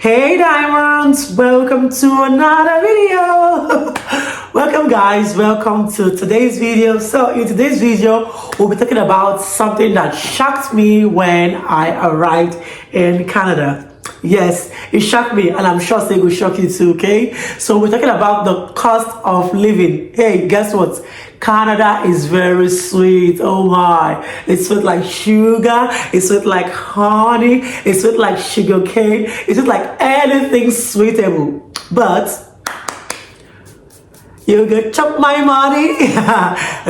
Hey diamonds, welcome to another video. Welcome guys, welcome to today's video. So in today's video we'll be talking about something that shocked me when I arrived in Canada. Yes, it shocked me and I'm sure it will shock you too. Okay, so we're talking about the cost of living. Hey, guess what? Canada is very sweet. Oh my, it's sweet like sugar, it's sweet like honey, it's sweet like sugar cane, it's sweet like anything sweetable. But you go chop my money.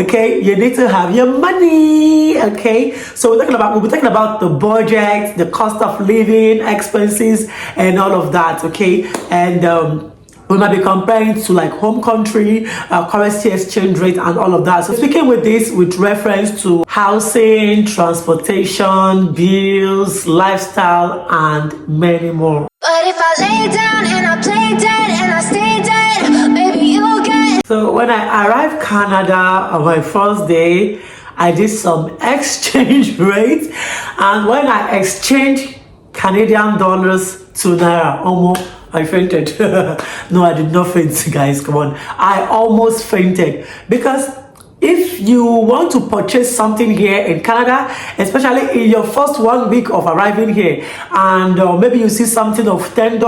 Okay, you need to have your money. Okay, so we'll be talking about the budget, the cost of living, expenses, and all of that. Okay, and we might be comparing to like home country, currency exchange rate, and all of that. So speaking with this with reference to housing, transportation, bills, lifestyle, and many more. But if I lay down and I play dead and I stay dead, maybe you'll get. So when I arrived Canada on my first day, I did some exchange rate, and when I exchanged Canadian dollars to Naira, almost I fainted. No, I did not faint, guys. Come on. I almost fainted because if you want to purchase something here in Canada, especially in your first 1 week of arriving here, and maybe you see something of $10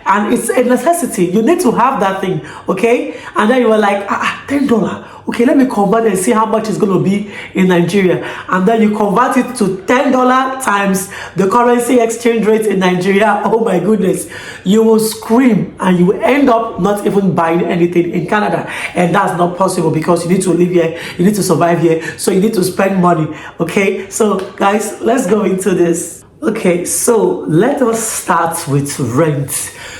and it's a necessity, you need to have that thing, okay? And then you were like, $10. Okay, let me convert and see how much it's going to be in Nigeria. And then you convert it to $10 times the currency exchange rate in Nigeria. Oh my goodness. You will scream and you will end up not even buying anything in Canada. And that's not possible because you need to live here. You need to survive here. So you need to spend money. Okay, so guys, let's go into this. Okay, so let us start with rent.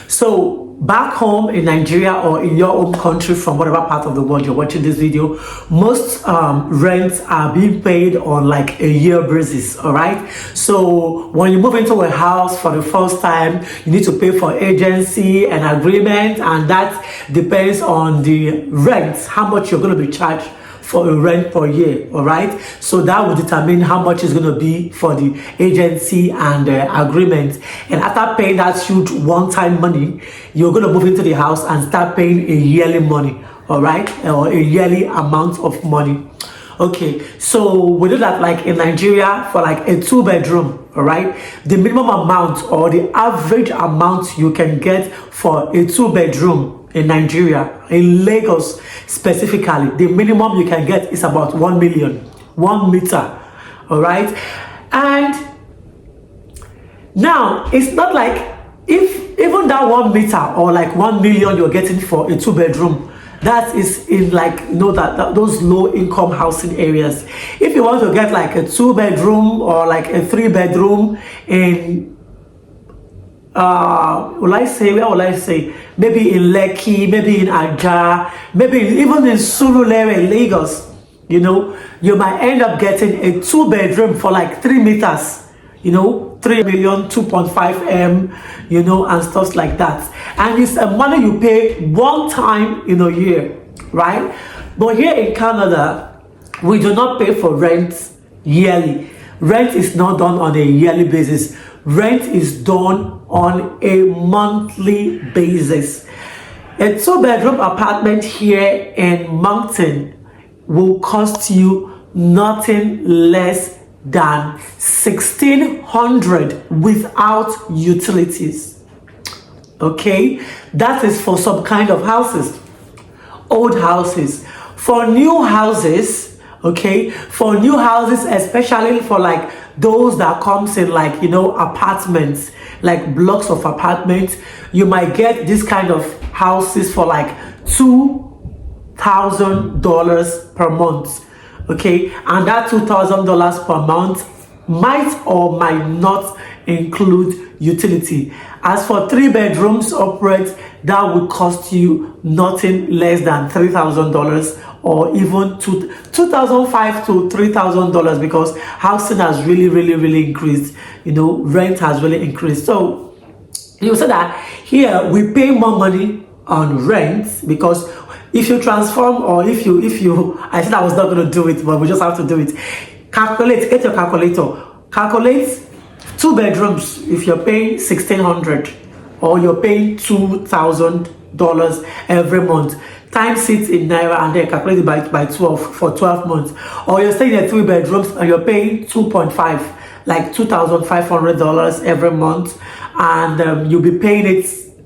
So back home in Nigeria or in your own country, from whatever part of the world you're watching this video, most rents are being paid on like a year basis. All right, so when you move into a house for the first time, you need to pay for agency and agreement, and that depends on the rent, how much you're going to be charged for a rent per year. All right, so that will determine how much is going to be for the agency and agreement. And after paying that huge one-time money, you're going to move into the house and start paying a yearly money. All right, or a yearly amount of money. Okay, so we do that like in Nigeria for like a 2-bedroom. All right, the minimum amount or the average amount you can get for a 2-bedroom in Nigeria, in Lagos specifically, the minimum you can get is about 1 million, 1 meter. All right, and now it's not like if even that 1 meter or like 1 million you're getting for a 2-bedroom, that is in like, you know, that those low income housing areas. If you want to get like a 2-bedroom or like a 3-bedroom in where will I say, maybe in Lekki, maybe in Aja, maybe even in Surulere, Lagos, you know, you might end up getting a 2-bedroom for like 3 meters, you know, 3 million, 2.5 M, you know, and stuff like that. And it's a money you pay one time in a year, right? But here in Canada, we do not pay for rent yearly. Rent is not done on a yearly basis. Rent is done on a monthly basis. A 2-bedroom apartment here in Moncton will cost you nothing less than $1,600 without utilities. Okay, that is for some kind of houses, old houses. For new houses, okay, for new houses, especially for like those that comes in like, you know, apartments, like blocks of apartments, you might get this kind of houses for like $2,000 per month. Okay, and that $2,000 per month might or might not include utility. As for 3 bedrooms upwards, that would cost you nothing less than $3,000 or even $2,500 to $3,000 because housing has really increased. You know, rent has really increased. So you say that here we pay more money on rent because if you transform or if you I said I was not going to do it, but we just have to do it. Calculate, get your calculator. Calculate 2 bedrooms if you're paying $1,600. or you're paying $2,000 every month, times it in naira and then calculate it by 12 for 12 months. Or you're staying in 3 bedrooms and you're paying 2.5, like $2,500 every month, and you'll be paying it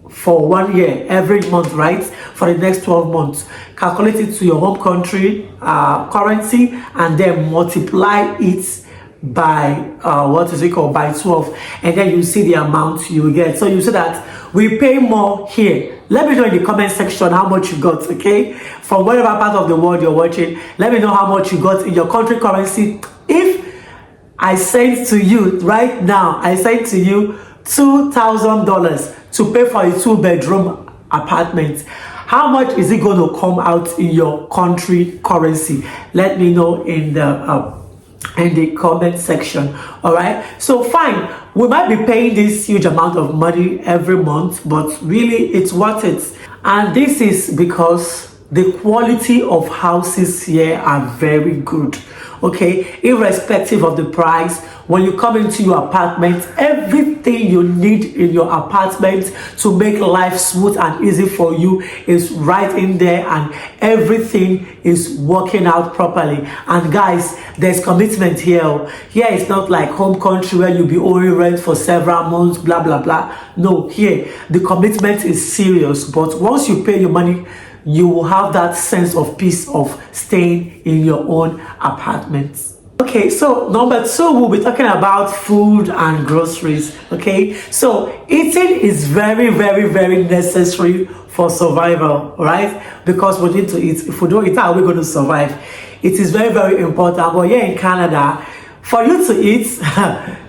for 1 year every month, right, for the next 12 months. Calculate it to your home country currency and then multiply it by by 12, and then you see the amount you get. So you see that we pay more here. Let me know in the comment section how much you got, okay, from whatever part of the world you're watching. Let me know how much you got in your country currency. If I sent to you right now, I sent to you $2,000 to pay for a 2-bedroom apartment, how much is it going to come out in your country currency? Let me know in the comment section. All right, so fine, we might be paying this huge amount of money every month, but really it's worth it. And this is because the quality of houses here are very good, okay, irrespective of the price. When you come into your apartment, everything you need in your apartment to make life smooth and easy for you is right in there, and everything is working out properly. And guys, there's commitment here. Here it's not like home country where you'll be owing rent for several months, blah blah blah. No, here the commitment is serious, but once you pay your money, you will have that sense of peace of staying in your own apartment. Okay, so number 2, we'll be talking about food and groceries. Okay, so eating is very, very, very necessary for survival, right? Because we need to eat. If we don't eat, how are we going to survive? It is very, very important. But here in Canada, for you to eat,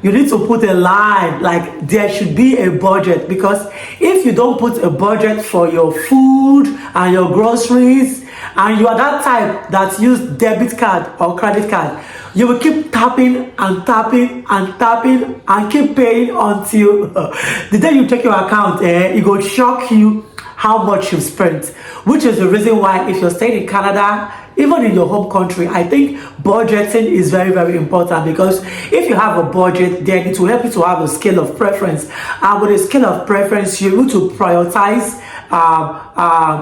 you need to put a line, like there should be a budget, because if you don't put a budget for your food and your groceries, and you are that type that use debit card or credit card, you will keep tapping and tapping and tapping and keep paying until the day you check your account, it will shock you how much you've spent. Which is the reason why if you're staying in Canada, even in your home country, I think budgeting is very, very important, because if you have a budget, then it will help you to have a scale of preference. And with a scale of preference, you're able to prioritize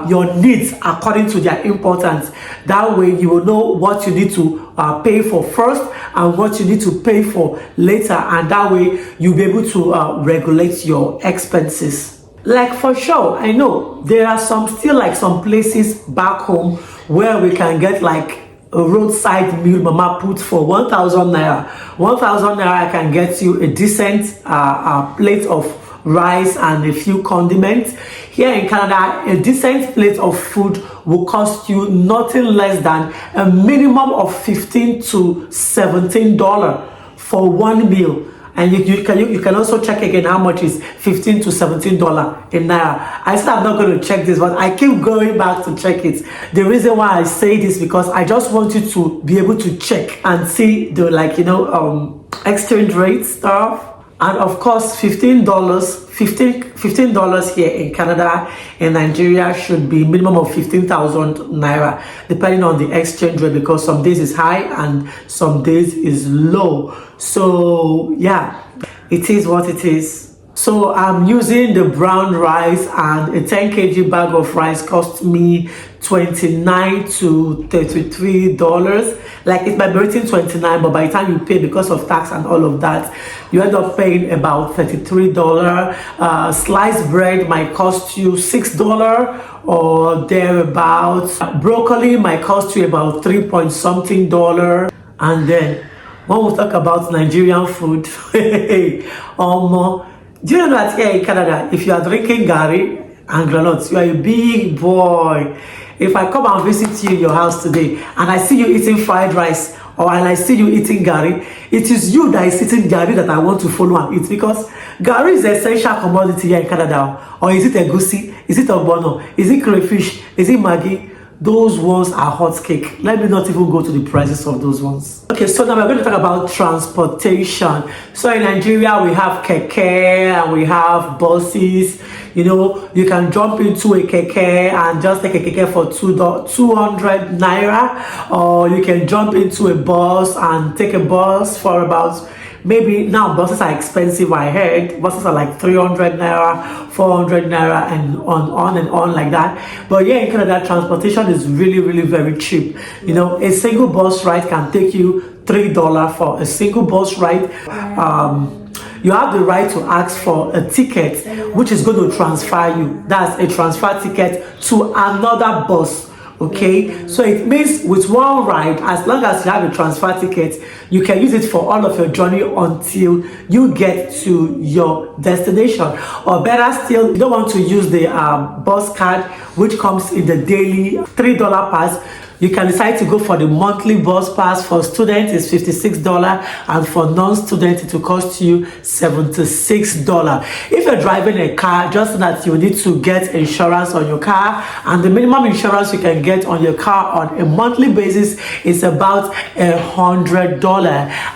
your needs according to their importance. That way you will know what you need to pay for first and what you need to pay for later, and that way you'll be able to regulate your expenses. Like for sure, I know there are some places back home where we can get like a roadside meal mama put for 1,000 naira. 1,000 naira can get you a decent plate of rice and a few condiments. Here in Canada, a decent plate of food will cost you nothing less than a minimum of $15 to $17 for one meal. And you can also check again how much is $15 to $17 in naira. I said I'm not going to check this, but I keep going back to check it. The reason why I say this, because I just want you to be able to check and see the exchange rate stuff. And of course, $15 here in Canada and Nigeria should be minimum of 15,000 naira, depending on the exchange rate, because some days is high and some days is low. So yeah, it is what it is. So I'm using the brown rice, and a 10 kg bag of rice cost me $29 to $33. Like it might be written 29, but by the time you pay, because of tax and all of that, you end up paying about $33. Sliced bread might cost you $6 or thereabouts. Broccoli might cost you about $3 point something. And then when we talk about Nigerian food, do you know that here in Canada, if you are drinking gari and granuts, you are a big boy. If I come and visit you in your house today and I see you eating fried rice, or and I see you eating gari, it is you that is eating gari that I want to follow and eat, because gari is an essential commodity here in Canada. Or is it egusi? Is it ogbono? Is it crayfish? Is it maggi? Those ones are hot cake. Let me not even go to the prices of those ones. Okay, so now we're going to talk about transportation. So in Nigeria, we have keke and we have buses. You know, you can jump into a keke and just take a keke for 200 naira, or you can jump into a bus and take a bus for about Maybe now buses are expensive. I heard buses are like 300 naira, 400 naira, and on and on like that. But yeah, in Canada, transportation is really very cheap. You know, a single bus ride can take you $3 for a single bus ride. You have the right to ask for a ticket, which is going to transfer you. That's a transfer ticket to another bus. Okay, so it means with one ride, as long as you have a transfer ticket, you can use it for all of your journey until you get to your destination. Or better still, you don't want to use the bus card, which comes in the daily $3 pass. You can decide to go for the monthly bus pass. For students, it's $56, and for non-students, it will cost you $76. If you're driving a car, just know that you need to get insurance on your car, and the minimum insurance you can get on your car on a monthly basis is about $100,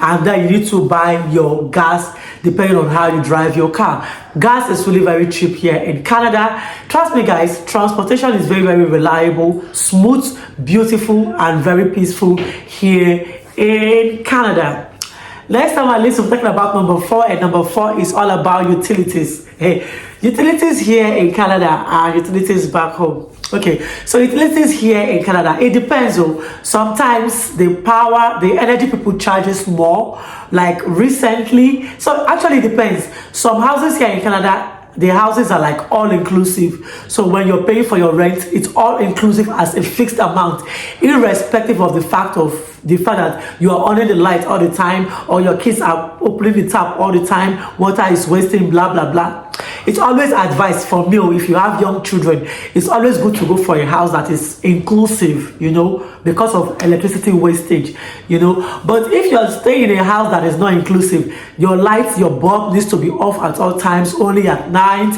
and then you need to buy your gas depending on how you drive your car. Gas is really very cheap here in Canada. Trust me guys, transportation is very reliable, smooth, beautiful, and very peaceful here in Canada. Next time I list, we're talking about number 4, and number 4 is all about utilities. Hey, utilities here in Canada and utilities back home. Okay, so utilities here in Canada, it depends. Sometimes the energy people charges more, like recently. So actually it depends. Some houses here in Canada, the houses are like all inclusive. So when you're paying for your rent, it's all inclusive as a fixed amount, irrespective of the fact that you are on the light all the time, or your kids are opening the tap all the time, water is wasting, blah blah blah. It's always advised for me, if you have young children, it's always good to go for a house that is inclusive, you know, because of electricity wastage, you know. But if you're staying in a house that is not inclusive, your lights, your bulb needs to be off at all times, only at night.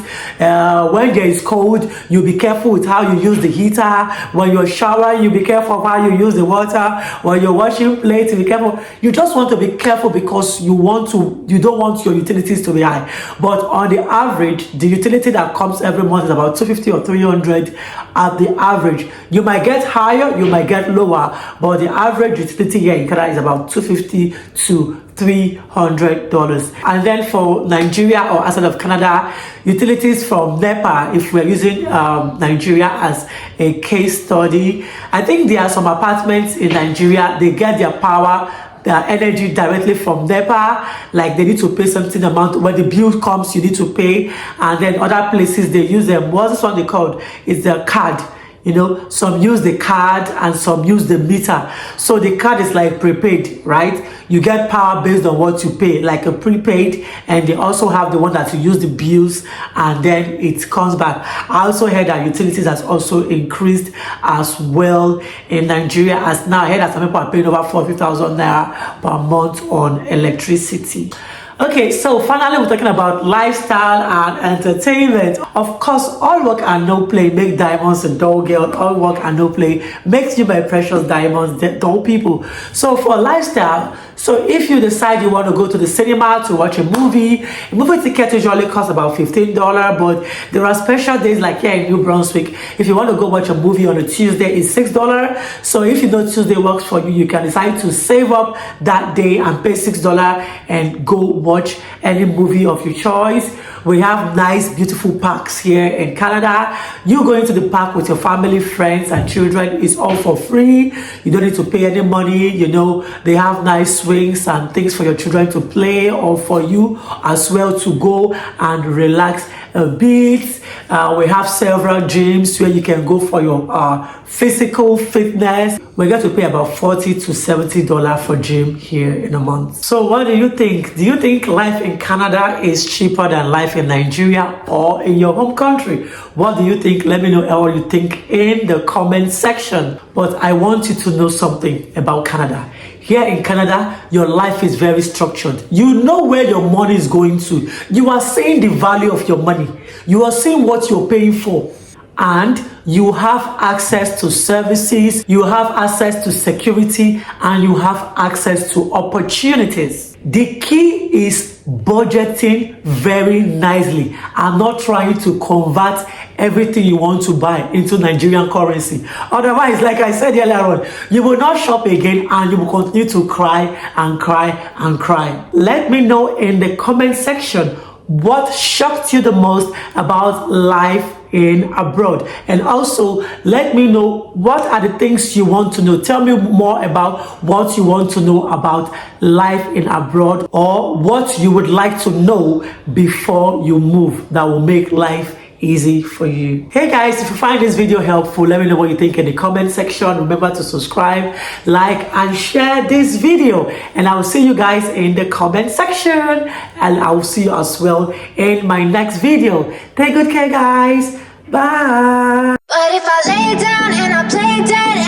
When there is cold, you be careful with how you use the heater. When you're showering, you be careful of how you use the water. When you're washing plates, you be careful. You just want to be careful because you don't want your utilities to be high. But on the average, the utility that comes every month is about 250 or 300 at the average. You might get higher, you might get lower, but the average utility here in Canada is about 250 to $300. And then for Nigeria or outside of Canada, utilities from NEPA, if we're using Nigeria as a case study, I think there are some apartments in Nigeria, they get their power, their energy directly from NEPA, like they need to pay something amount. When the bill comes, you need to pay. And then other places, they use them. What's this one they called? It's the card. You know, some use the card and some use the meter. So the card is like prepaid, right? You get power based on what you pay, like a prepaid, and they also have the one that you use the bills and then it comes back. I also heard that utilities has also increased as well in Nigeria, as now I heard that some people are paying over 40,000 naira per month on electricity. Okay, so finally we're talking about lifestyle and entertainment. Of course, all work and no play make diamonds a dull girl. All work and no play makes you my precious diamonds, dull people. So for lifestyle, so if you decide you want to go to the cinema to watch a movie ticket usually costs about $15, but there are special days like here in New Brunswick. If you want to go watch a movie on a Tuesday, it's $6. So if you know Tuesday works for you, you can decide to save up that day and pay $6 and go watch any movie of your choice. We have nice, beautiful parks here in Canada. You go into the park with your family, friends, and children. It's all for free. You don't need to pay any money. You know, they have nice swings and things for your children to play, or for you as well to go and relax a bit. We have several gyms where you can go for your physical fitness. We get to pay about $40 to $70 for gym here in a month. So what do you think? Do you think life in Canada is cheaper than life in Nigeria or in your home country? What do you think? Let me know what you think in the comment section. But I want you to know something about Canada. Here in Canada, your life is very structured. You know where your money is going to. You are seeing the value of your money. You are seeing what you're paying for. And you have access to services, you have access to security, and you have access to opportunities. The key is budgeting very nicely. I'm not trying to convert everything you want to buy into Nigerian currency. Otherwise, like I said earlier on, you will not shop again and you will continue to cry and cry and cry. Let me know in the comment section what shocked you the most about life in abroad, and also let me know what are the things you want to know. Tell me more about what you want to know about life in abroad, or what you would like to know before you move that will make life easy for you. Hey guys, if you find this video helpful, let me know what you think in the comment section. Remember to subscribe, like, and share this video, and I will see you guys in the comment section, and I will see you as well in my next video. Take good care, guys. Bye. But if I lay down and I play dead